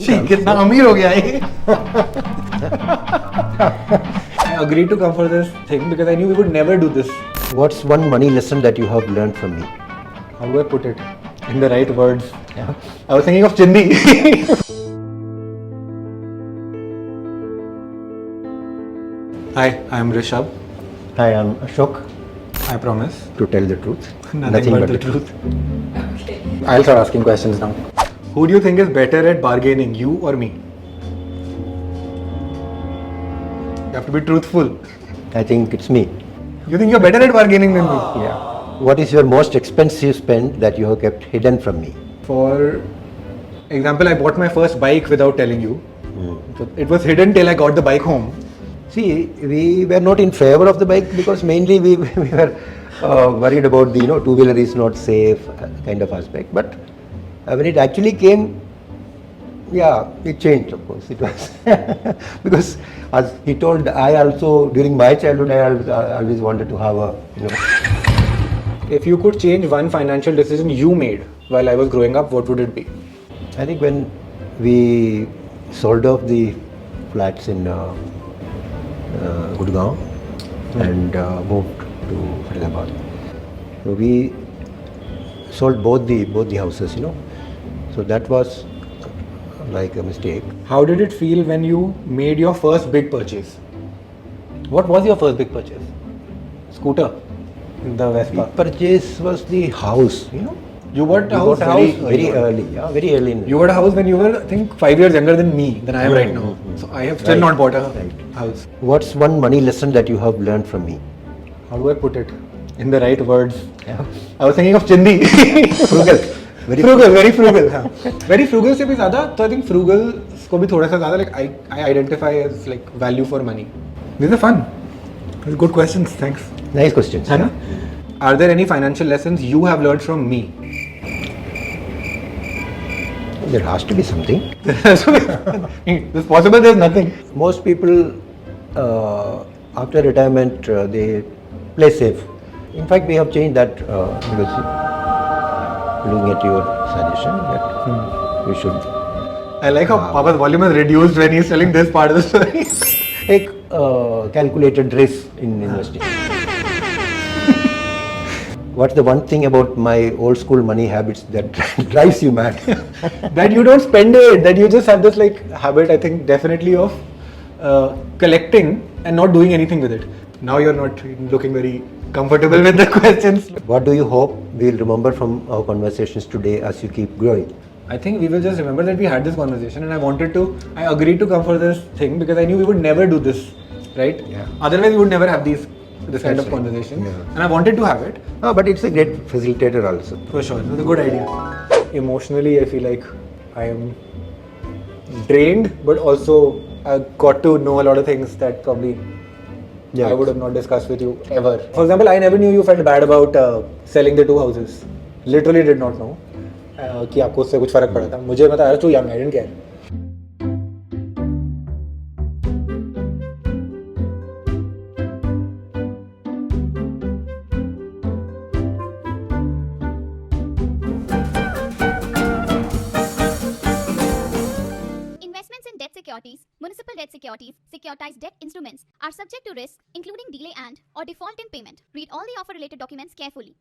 कितना अमीर हो गया ये I agreed to come for this thing because I knew we would never do this. What's one money lesson that you have learned from me? How do I put it in the right words? I was thinking of Chindi. Hi, I am Rishabh. Hi, I'm Ashok. I promise. To tell the truth. Nothing but the truth. Okay. I'll start asking questions now. Who do you think is better at bargaining, you or me? You have to be truthful. I think it's me. You think you're better at bargaining than me? Yeah. What is your most expensive spend that you have kept hidden from me? For example, I bought my first bike without telling you. So it was hidden till I got the bike home. See, we were not in favor of the bike because mainly we were worried about the two-wheeler is not safe kind of aspect. But when it actually came, yeah, it changed. Of course, it was because as he told, I also during my childhood I always wanted to have a If you could change one financial decision you made while I was growing up, what would it be? I think when we sold off the flats in Gurgaon and moved to Faridabad. So we sold both the houses, So that was like a mistake. How did it feel when you made your first big purchase? What was your first big purchase? Scooter? The Vespa? Big purchase was the house, You bought a house very early. Yeah, very early. You bought a house when you were, I think, 5 years younger than me, than I am right now. So I have still not bought a house. What's one money lesson that you have learned from me? How do I put it in the right words? Yeah. I was thinking of Chindi. Frugal. very frugal. हाँ. Very frugal से भी ज़्यादा. So I think frugal को भी थोड़ा सा ज़्यादा like I identify as like value for money. These are fun. These are good questions. Thanks. Nice questions. है ना? Are there any financial lessons you have learned from me? There has to be something. It's possible there's nothing. Most people after retirement they play safe. In fact, we have changed that because looking at your suggestion that we should. I like how Papa's volume is reduced when he's telling this part of the story. Take calculated risk in investing. What's the one thing about my old school money habits that drives you mad? That you don't spend it, that you just have this like habit, I think definitely of collecting and not doing anything with it. Now you're not looking very comfortable with the questions. What do you hope we'll remember from our conversations today as you keep growing? I think we will just remember that we had this conversation and I agreed to come for this thing because I knew we would never do this, right? Yeah. Otherwise we would never have this kind of conversation. Yeah. And I wanted to have it. Oh, but it's a great facilitator also. For sure, it was a good idea. Emotionally, I feel like I am drained, but also I got to know a lot of things that probably I would have not discussed with you ever. For example, I never knew you felt bad about selling the two houses. Literally did not know कि आपको उससे कुछ फर्क पड़ा था. मुझे पता है too young, I didn't care. Investments in debt securities, municipal debt securities, securitized debt instruments are subject to risk, including delay and/or default in payment. Read all the offer-related documents carefully.